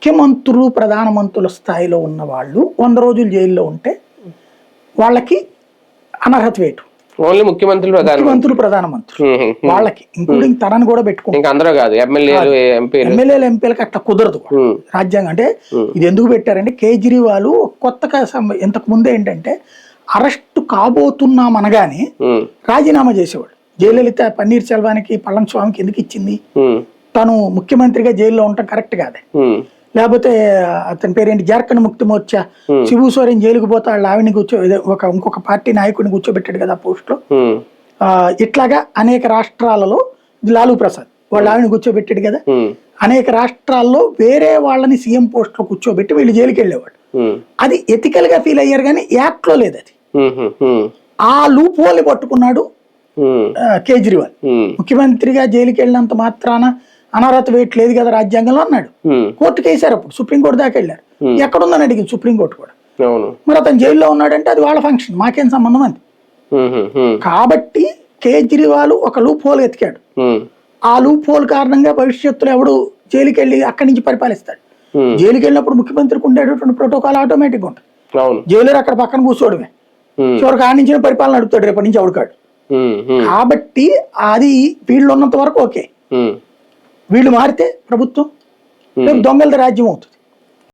ముఖ్యమంత్రులు ప్రధానమంత్రుల స్థాయిలో ఉన్న వాళ్ళు 100 రోజులు జైల్లో ఉంటే వాళ్ళకి అనర్హత వేయటం. ఓన్లీ ముఖ్యమంత్రులు ప్రధానమంత్రులు వాళ్ళకి ఇంక్లూడింగ్ తనని కూడా పెట్టుకుంటారు. ఎమ్మెల్యేలు ఎంపీలకి అట్లా కుదరదు రాజ్యాంగం. అంటే ఇది ఎందుకు పెట్టారంటే కేజ్రీవాల్ కొత్తగా ఇంతకు ముందు ఏంటంటే అరెస్ట్ కాబోతున్నాం అనగానే రాజీనామా చేసేవాడు. జయలలిత పన్నీర్ సెల్వానికి పళనిస్వామికి ఎందుకు ఇచ్చింది? తను ముఖ్యమంత్రిగా జైల్లో ఉండటం కరెక్ట్ కాదే. లేకపోతే అతని పేరేంటి జార్ఖండ్ ముక్తి మోర్చా శిబు సోరెన్ జైలుకు పోతే వాళ్ళు ఆవిడని ఇంకొక పార్టీ నాయకుడిని కూర్చోబెట్టాడు కదా పోస్ట్ లో. ఇట్లాగా అనేక రాష్ట్రాలలో లాలూ ప్రసాద్ వాళ్ళు ఆవిడని కూర్చోబెట్టాడు కదా. అనేక రాష్ట్రాల్లో వేరే వాళ్ళని సీఎం పోస్ట్ లో కూర్చోబెట్టి వీళ్ళు జైలుకి వెళ్ళేవాడు. అది ఎథికల్ గా ఫీల్ అయ్యారు కానీ యాక్ట్ లో లేదు అది. ఆ లూప్ హోల్ పట్టుకున్నాడు కేజ్రీవాల్. ముఖ్యమంత్రిగా జైలుకి వెళ్ళినంత మాత్రాన అనర్హత వేట్ లేదు కదా రాజ్యాంగంలో అన్నాడు. కోర్టుకు వేశారు, అప్పుడు సుప్రీంకోర్టు దాకా వెళ్ళారు. ఎక్కడుందని అడిగింది సుప్రీంకోర్టు కూడా. మరి అతను జైల్లో ఉన్నాడంటే అది వాళ్ళ ఫంక్షన్, మాకేం సంబంధం అంది. కాబట్టి కేజ్రీవాల్ ఒక లూప్ హోల్ ఎతికాడు. ఆ లూప్ హోల్ కారణంగా భవిష్యత్తులో ఎవడు జైలుకి వెళ్ళి అక్కడి నుంచి పరిపాలిస్తాడు. జైలుకి వెళ్ళినప్పుడు ముఖ్యమంత్రికి ఉండేటటువంటి ప్రోటోకాల్ ఆటోమేటిక్ ఉంటుంది. జైలర్ అక్కడ పక్కన కూర్చోవడమే, చివరికి ఆడి నుంచి పరిపాలన నడుపుతాడు రేపటి నుంచి ఎవడుకాడు. కాబట్టి అది వీళ్ళు ఉన్నంత వరకు ఓకే. వీళ్ళు మారితే ప్రభుత్వం రేపు దొంగలది రాజ్యం అవుతుంది.